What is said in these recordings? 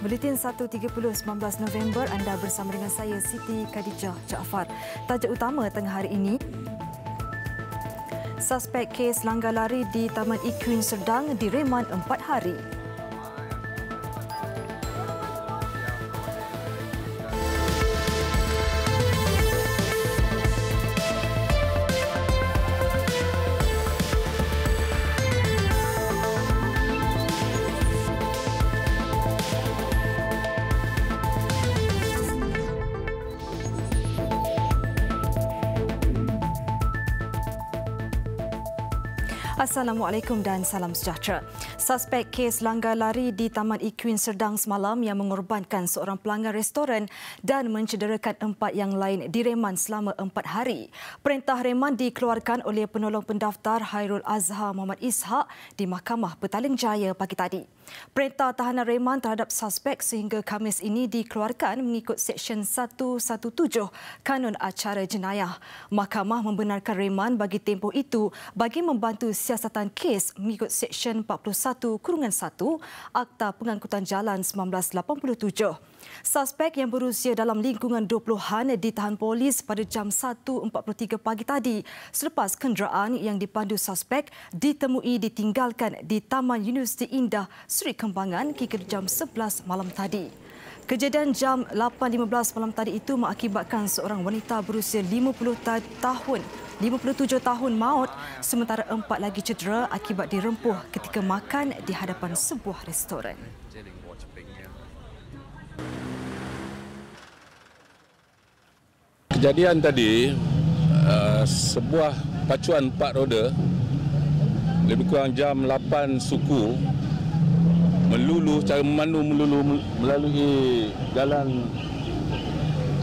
Buletin 1.30 19 November, anda bersama dengan saya Siti Khadijah Jaafar. Tajuk utama tengah hari ini, suspek kes langgar lari di Taman Equine Serdang direman 4 hari. Assalamualaikum dan salam sejahtera. Suspek kes langgar lari di Taman Equine Serdang semalam yang mengorbankan seorang pelanggan restoran dan mencederakan 4 yang lain direman selama 4 hari. Perintah reman dikeluarkan oleh penolong pendaftar Hairul Azhar Muhammad Ishak di Mahkamah Petaling Jaya pagi tadi. Perintah tahanan reman terhadap suspek sehingga Khamis ini dikeluarkan mengikut Seksyen 117 Kanun Acara Jenayah. Mahkamah membenarkan reman bagi tempoh itu bagi membantu siasatan kes mengikut Seksyen 41-1 Akta Pengangkutan Jalan 1987. Suspek yang berusia dalam lingkungan 20-an ditahan polis pada jam 1.43 pagi tadi selepas kenderaan yang dipandu suspek ditemui ditinggalkan di Taman Universiti Indah Seri Kembangan kira jam 11 malam tadi. Kejadian jam 8.15 malam tadi itu mengakibatkan seorang wanita berusia 57 tahun maut sementara 4 lagi cedera akibat dirempuh ketika makan di hadapan sebuah restoran. Kejadian tadi, sebuah pacuan 4 roda lebih kurang jam 8 suku memandu melalui jalan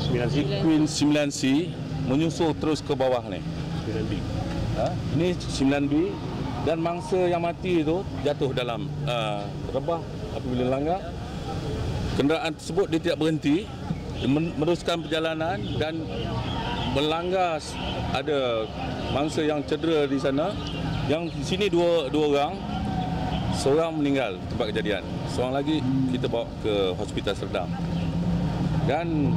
Equine 9C menyusul terus ke bawah ni. 9B. Ini 9B dan mangsa yang mati itu jatuh dalam rebah apabila langgar. Kenderaan tersebut dia tidak berhenti, meneruskan perjalanan dan melanggar ada mangsa yang cedera di sana. Yang di sini dua orang, seorang meninggal tempat kejadian, seorang lagi kita bawa ke Hospital Serdang. Dan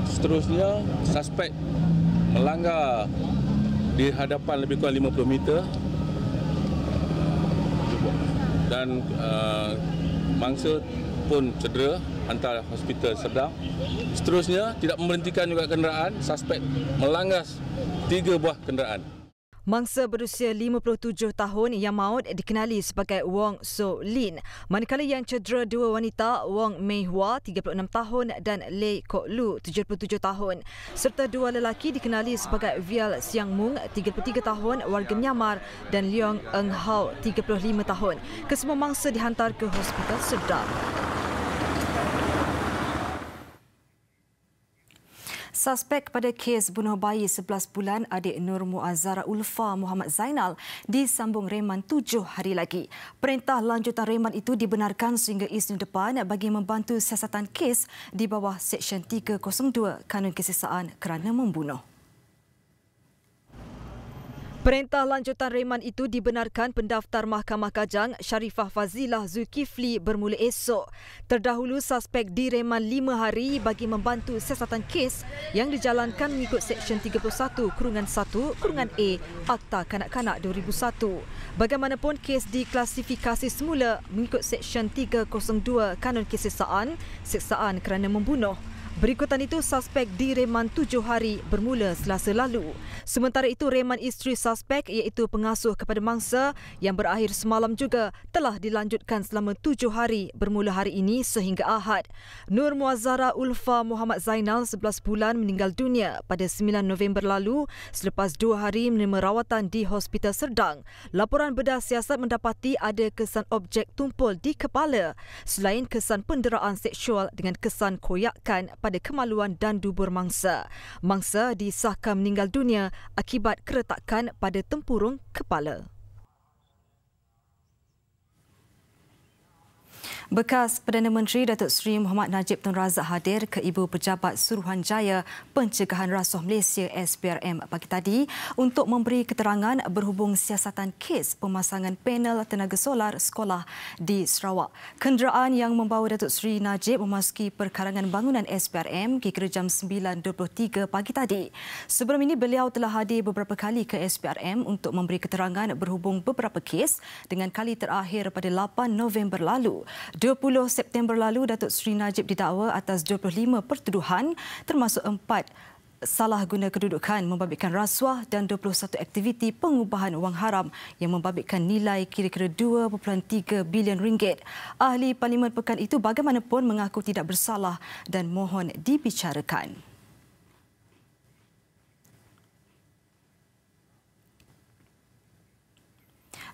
seterusnya suspek melanggar di hadapan lebih kurang 50 meter dan mangsa pun cedera, hantar Hospital Serdang. Seterusnya tidak memberhentikan juga kenderaan, suspek melanggar 3 buah kenderaan. Mangsa berusia 57 tahun yang maut dikenali sebagai Wong So Lin, manakala yang cedera 2 wanita, Wong Mei Hua 36 tahun dan Lei Kok Lu 77 tahun, serta 2 lelaki dikenali sebagai Vial Siang Mung 33 tahun warga Myanmar dan Leong Eng Hau 35 tahun. Kesemua mangsa dihantar ke Hospital Serdang. Suspek pada kes bunuh bayi 11 bulan adik Nur Muazzara Ulfa Muhammad Zainal disambung reman 7 hari lagi. Perintah lanjutan reman itu dibenarkan sehingga Isnin depan bagi membantu siasatan kes di bawah Seksyen 302 Kanun Kesesaan kerana membunuh. Perintah lanjutan reman itu dibenarkan pendaftar Mahkamah Kajang Sharifah Fazilah Zulkifli bermula esok. Terdahulu suspek direman 5 hari bagi membantu siasatan kes yang dijalankan mengikut Seksyen 31-1 A Akta Kanak-Kanak 2001. Bagaimanapun kes diklasifikasi semula mengikut Seksyen 302 Kanun Kesesaan, seksaan kerana membunuh. Berikutan itu, suspek direman 7 hari bermula Selasa lalu. Sementara itu, reman isteri suspek iaitu pengasuh kepada mangsa yang berakhir semalam juga telah dilanjutkan selama 7 hari bermula hari ini sehingga Ahad. Nur Muazzara Ulfa Muhammad Zainal 11 bulan meninggal dunia pada 9 November lalu selepas 2 hari menerima rawatan di Hospital Serdang. Laporan bedah siasat mendapati ada kesan objek tumpul di kepala selain kesan penderaan seksual dengan kesan koyakan pada kemaluan dan dubur mangsa. Mangsa disahkan meninggal dunia akibat keretakan pada tempurung kepala. Bekas Perdana Menteri Datuk Seri Muhammad Najib Tun Razak hadir ke Ibu Pejabat Suruhanjaya Pencegahan Rasuah Malaysia SPRM pagi tadi untuk memberi keterangan berhubung siasatan kes pemasangan panel tenaga solar sekolah di Sarawak. Kenderaan yang membawa Datuk Seri Najib memasuki perkarangan bangunan SPRM kira jam 9.23 pagi tadi. Sebelum ini beliau telah hadir beberapa kali ke SPRM untuk memberi keterangan berhubung beberapa kes dengan kali terakhir pada 8 November lalu. 20 September lalu, Datuk Seri Najib didakwa atas 25 pertuduhan termasuk 4 salah guna kedudukan membabitkan rasuah dan 21 aktiviti pengubahan wang haram yang membabitkan nilai kira-kira 2.3 bilion ringgit. Ahli Parlimen pekan itu bagaimanapun mengaku tidak bersalah dan mohon dibicarakan.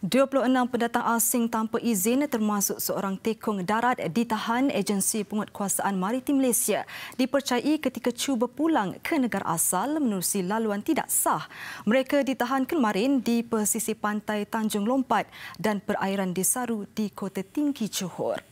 26 pendatang asing tanpa izin termasuk seorang tekong darat ditahan Agensi Penguatkuasaan Maritim Malaysia dipercayai ketika cuba pulang ke negara asal menerusi laluan tidak sah. Mereka ditahan kemarin di pesisir pantai Tanjung Lompat dan perairan Desaru di Kota Tinggi Johor.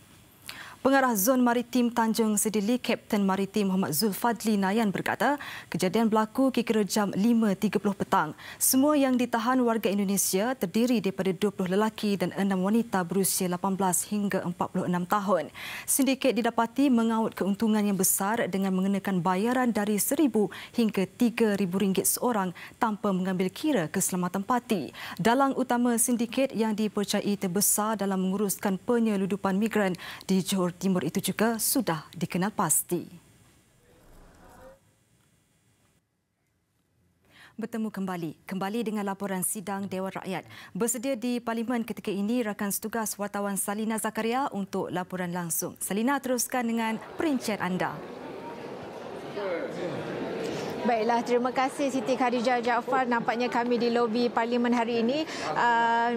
Pengarah Zon Maritim Tanjung Sedili, Kapten Maritim Muhammad Zulfadli Nayan berkata, kejadian berlaku kira jam 5.30 petang. Semua yang ditahan warga Indonesia terdiri daripada 20 lelaki dan 6 wanita berusia 18 hingga 46 tahun. Sindiket didapati mengaut keuntungan yang besar dengan mengenakan bayaran dari RM1,000 hingga RM3,000 seorang tanpa mengambil kira keselamatan parti. Dalang utama sindiket yang dipercayai terbesar dalam menguruskan penyeludupan migran di Johor Timur itu juga sudah dikenal pasti. Bertemu kembali dengan laporan sidang Dewan Rakyat. Bersedia di Parlimen ketika ini rakan setugas wartawan Salina Zakaria untuk laporan langsung. Salina, teruskan dengan perincian anda. Baiklah, terima kasih Siti Khadijah Jaafar. Nampaknya kami di lobi Parlimen hari ini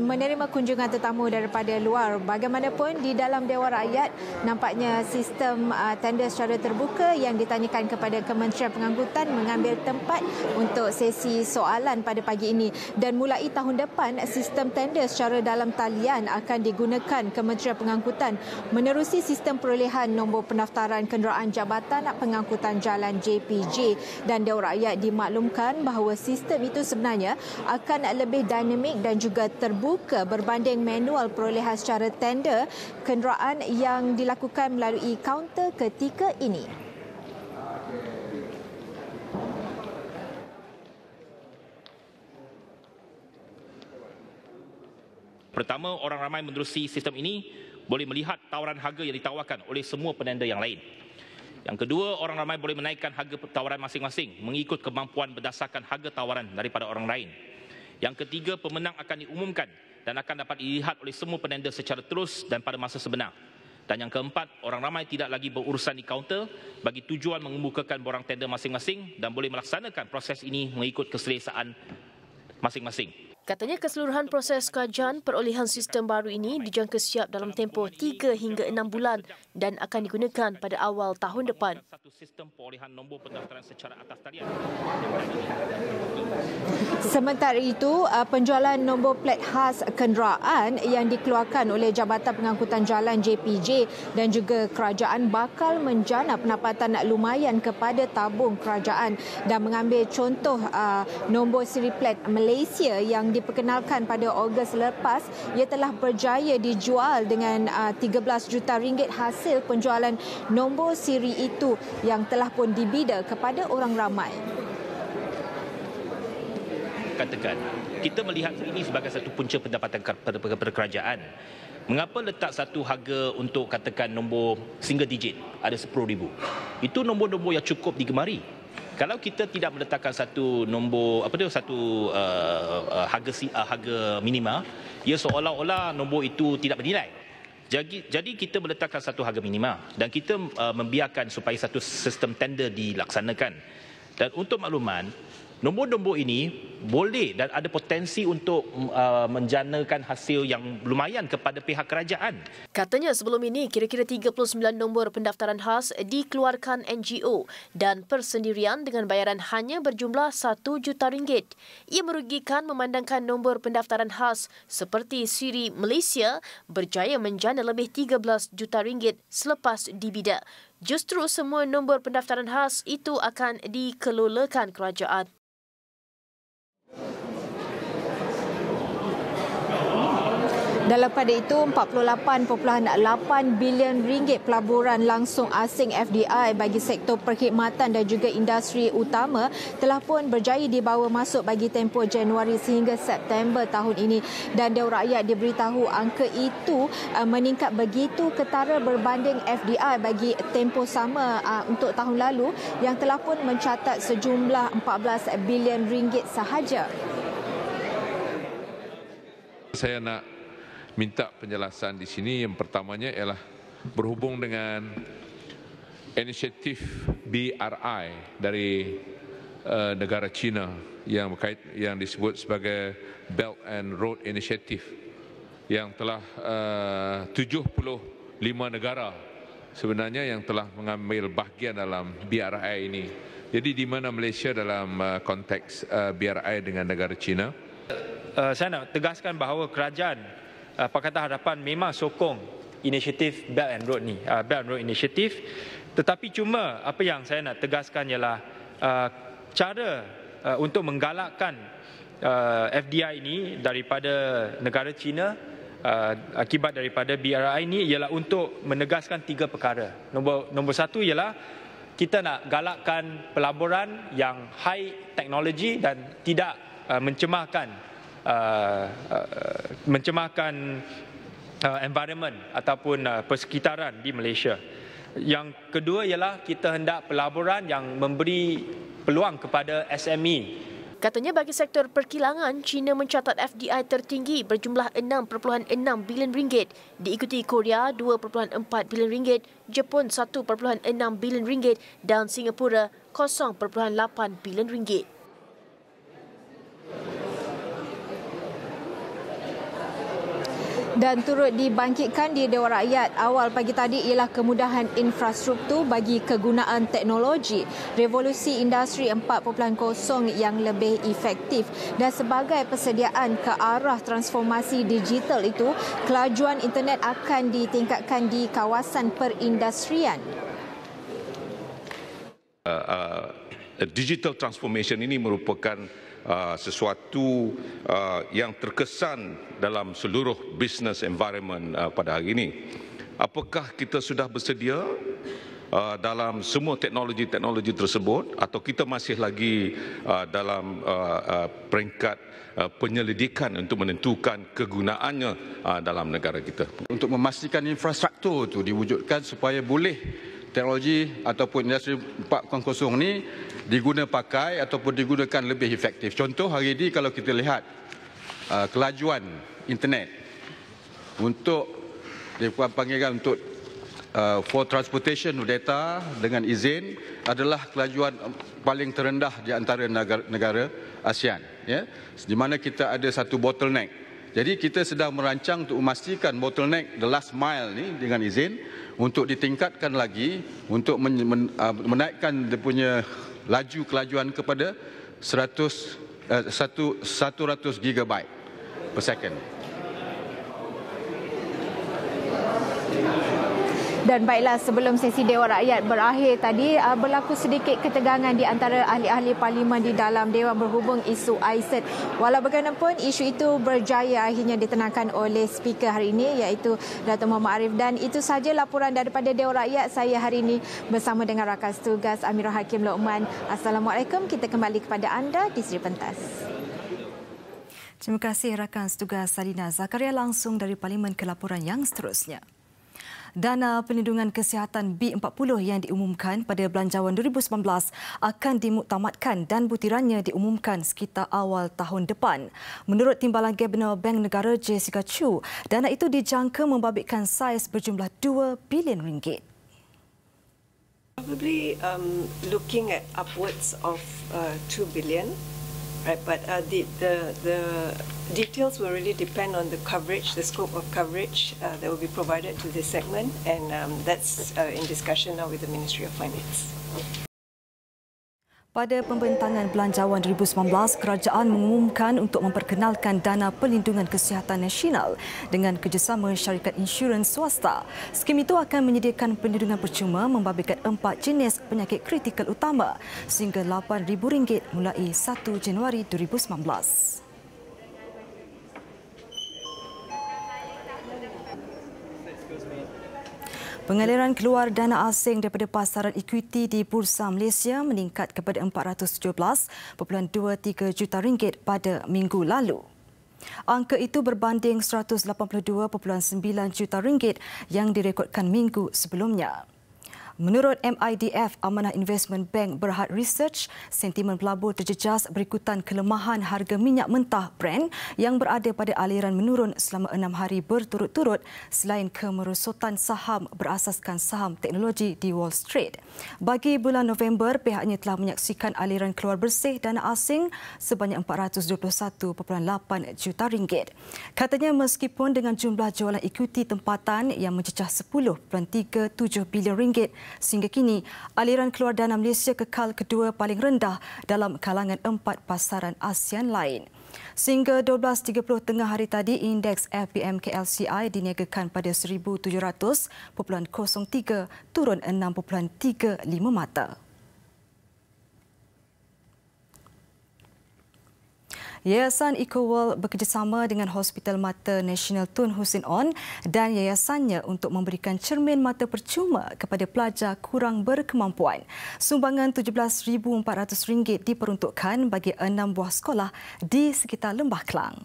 menerima kunjungan tetamu daripada luar. Bagaimanapun di dalam Dewan Rakyat, nampaknya sistem tender secara terbuka yang ditanyakan kepada Kementerian Pengangkutan mengambil tempat untuk sesi soalan pada pagi ini. Dan mulai tahun depan, sistem tender secara dalam talian akan digunakan Kementerian Pengangkutan menerusi sistem perolehan nombor pendaftaran kenderaan Jabatan Pengangkutan Jalan JPJ. Dan Dewan Rakyat dimaklumkan bahawa sistem itu sebenarnya akan lebih dinamik dan juga terbuka berbanding manual perolehan secara tender kenderaan yang dilakukan melalui kaunter ketika ini. Pertama, orang ramai menerusi sistem ini boleh melihat tawaran harga yang ditawarkan oleh semua penanda yang lain. Yang kedua, orang ramai boleh menaikkan harga tawaran masing-masing mengikut kemampuan berdasarkan harga tawaran daripada orang lain. Yang ketiga, pemenang akan diumumkan dan akan dapat dilihat oleh semua penanda secara terus dan pada masa sebenar. Dan yang keempat, orang ramai tidak lagi berurusan di kaunter bagi tujuan mengemukakan borang tender masing-masing dan boleh melaksanakan proses ini mengikut keselesaan masing-masing. Katanya keseluruhan proses kajian perolehan sistem baru ini dijangka siap dalam tempoh 3 hingga 6 bulan dan akan digunakan pada awal tahun depan. Sementara itu, penjualan nombor plat khas kenderaan yang dikeluarkan oleh Jabatan Pengangkutan Jalan JPJ dan juga kerajaan bakal menjana pendapatan lumayan kepada tabung kerajaan dan mengambil contoh nombor siri plat Malaysia yang diperkenalkan pada Ogos lepas, ia telah berjaya dijual dengan 13 juta ringgit hasil penjualan nombor siri itu yang telah pun dibida kepada orang ramai. Katakan, kita melihat ini sebagai satu punca pendapatan kepada kerajaan. Mengapa letak satu harga untuk katakan nombor single digit ada RM10,000? Itu nombor-nombor yang cukup digemari. Kalau kita tidak meletakkan satu nombor harga minima, ia seolah-olah nombor itu tidak bernilai. Jadi kita meletakkan satu harga minima dan kita membiarkan supaya satu sistem tender dilaksanakan. Dan untuk makluman, nombor-nombor ini boleh dan ada potensi untuk menjanakan hasil yang lumayan kepada pihak kerajaan. Katanya sebelum ini kira-kira 39 nombor pendaftaran khas dikeluarkan NGO dan persendirian dengan bayaran hanya berjumlah RM1 juta. Ia merugikan memandangkan nombor pendaftaran khas seperti Siri Malaysia berjaya menjana lebih RM13 juta selepas dibida. Justru semua nombor pendaftaran khas itu akan dikelolakan kerajaan. Dalam pada itu, 48.8 bilion ringgit pelaburan langsung asing FDI bagi sektor perkhidmatan dan juga industri utama telah pun berjaya dibawa masuk bagi tempoh Januari sehingga September tahun ini. Dan Dewan Rakyat diberitahu angka itu meningkat begitu ketara berbanding FDI bagi tempoh sama untuk tahun lalu yang telah pun mencatat sejumlah 14 bilion ringgit sahaja. Saya nak minta penjelasan di sini. Yang pertamanya ialah berhubung dengan inisiatif BRI dari negara China yang disebut sebagai Belt and Road Initiative yang telah 75 negara sebenarnya yang telah mengambil bahagian dalam BRI ini. Jadi di mana Malaysia dalam konteks BRI dengan negara China? Saya nak tegaskan bahawa kerajaan Pakatan Harapan memang sokong inisiatif Belt and Road ni, Belt and Road Initiative. Tetapi cuma apa yang saya nak tegaskan ialah cara untuk menggalakkan FDI ini daripada negara China akibat daripada BRI ini ialah untuk menegaskan 3 perkara. Nombor satu ialah kita nak galakkan pelaburan yang high teknologi dan tidak mencemahkan environment ataupun persekitaran di Malaysia. Yang kedua ialah kita hendak pelaburan yang memberi peluang kepada SME. Katanya bagi sektor perkilangan, China mencatat FDI tertinggi berjumlah 6.6 bilion ringgit, diikuti Korea 2.4 bilion ringgit, Jepun 1.6 bilion ringgit dan Singapura 0.8 bilion ringgit. Dan turut dibangkitkan di Dewan Rakyat awal pagi tadi ialah kemudahan infrastruktur bagi kegunaan teknologi, revolusi industri 4.0 yang lebih efektif dan sebagai persediaan ke arah transformasi digital itu, kelajuan internet akan ditingkatkan di kawasan perindustrian. Digital transformation ini merupakan sesuatu yang terkesan dalam seluruh business environment pada hari ini. Apakah kita sudah bersedia dalam semua teknologi-teknologi tersebut atau kita masih lagi dalam peringkat penyelidikan untuk menentukan kegunaannya dalam negara kita? Untuk memastikan infrastruktur itu diwujudkan supaya boleh teknologi ataupun industri 4.0 ni diguna pakai ataupun digunakan lebih efektif. Contoh hari ini kalau kita lihat kelajuan internet untuk dipanggilkan untuk for transportation data dengan izin adalah kelajuan paling terendah di antara negara ASEAN, ya, di mana kita ada satu bottleneck. Jadi kita sedang merancang untuk memastikan bottleneck the last mile ni dengan izin untuk ditingkatkan lagi untuk menaikkan dia punya laju kelajuan kepada 100 GB per second. Dan baiklah, sebelum sesi Dewan Rakyat berakhir tadi, berlaku sedikit ketegangan di antara ahli-ahli parlimen di dalam Dewan berhubung isu ISET. Walau bagaimanapun, isu itu berjaya akhirnya ditenangkan oleh speaker hari ini iaitu Dato' Muhammad Arif. Dan itu sahaja laporan daripada Dewan Rakyat saya hari ini bersama dengan rakan tugas Amirah Hakim Lokman. Assalamualaikum, kita kembali kepada anda di Seri Pentas. Terima kasih rakan tugas Salina Zakaria langsung dari Parlimen ke laporan yang seterusnya. Dana Perlindungan Kesihatan B40 yang diumumkan pada Belanjawan 2019 akan dimuktamadkan dan butirannya diumumkan sekitar awal tahun depan. Menurut Timbalan Gabenor Bank Negara Jessica Chu, dana itu dijangka membabitkan saiz berjumlah 2 bilion ringgit. Probably looking at upwards of 2 billion right? But the details will really depend on the coverage, the scope of coverage that will be provided to this segment, and that's in discussion now with the Ministry of Finance. Pada pembentangan Belanjawan 2019, kerajaan mengumumkan untuk memperkenalkan Dana Perlindungan Kesihatan Nasional dengan kerjasama syarikat insurans swasta. Skim itu akan menyediakan perlindungan percuma membabitkan 4 jenis penyakit kritikal utama sehingga RM8,000 mulai 1 Januari 2019. Pengaliran keluar dana asing daripada pasaran ekuiti di Bursa Malaysia meningkat kepada RM417.23 juta pada minggu lalu. Angka itu berbanding RM182.9 juta yang direkodkan minggu sebelumnya. Menurut MIDF, Amanah Investment Bank Berhad Research, sentimen pelabur terjejas berikutan kelemahan harga minyak mentah Brent yang berada pada aliran menurun selama 6 hari berturut-turut selain kemerosotan saham berasaskan saham teknologi di Wall Street. Bagi bulan November, pihaknya telah menyaksikan aliran keluar bersih dana asing sebanyak RM421.8 juta. Katanya meskipun dengan jumlah jualan ekuiti tempatan yang mencecah RM10.37 bilion, sehingga kini, aliran keluar dana Malaysia kekal kedua paling rendah dalam kalangan 4 pasaran ASEAN lain. Sehingga 12.30 tengah hari tadi, indeks FBM-KLCI diniagakan pada 1,700.03, turun 6.35 mata. Yayasan EcoWorld bekerjasama dengan Hospital Mata Nasional Tun Hussein On dan yayasannya untuk memberikan cermin mata percuma kepada pelajar kurang berkemampuan. Sumbangan RM17,400 diperuntukkan bagi 6 buah sekolah di sekitar Lembah Kelang.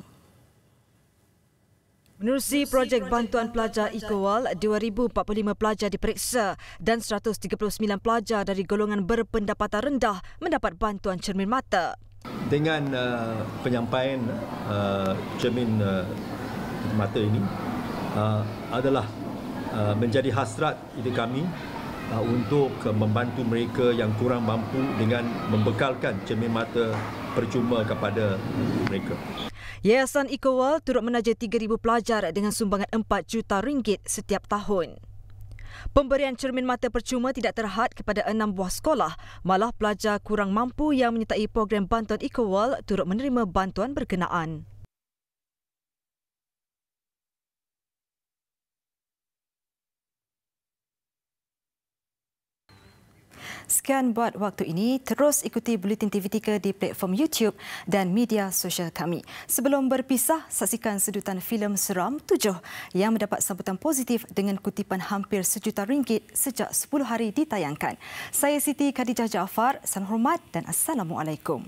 Menerusi projek bantuan pelajar EcoWorld, 2,045 pelajar diperiksa dan 139 pelajar dari golongan berpendapatan rendah mendapat bantuan cermin mata. Dengan penyampaian cermin mata ini adalah menjadi hasrat ide kami untuk membantu mereka yang kurang mampu dengan membekalkan cermin mata percuma kepada mereka. Yayasan EcoWorld turut menaja 3,000 pelajar dengan sumbangan RM4 juta setiap tahun. Pemberian cermin mata percuma tidak terhad kepada 6 buah sekolah, malah pelajar kurang mampu yang menyertai program bantuan EcoWorld turut menerima bantuan berkenaan. Sekian buat waktu ini. Terus ikuti Buletin TV3 di platform YouTube dan media sosial kami. Sebelum berpisah, saksikan sedutan filem seram 7 yang mendapat sambutan positif dengan kutipan hampir RM1 juta sejak 10 hari ditayangkan. Saya Siti Khadijah Jaafar. Salam hormat dan Assalamualaikum.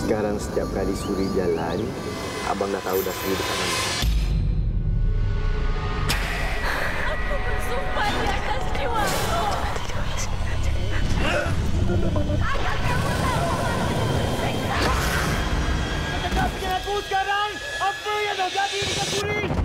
Sekarang setiap kali Suri jalan, abang dah tahu dah Suri dekat mana. Aku bersumpah di atas jiwaku. Katakan dengan aku sekarang, apa yang dah jadi dengan Suri?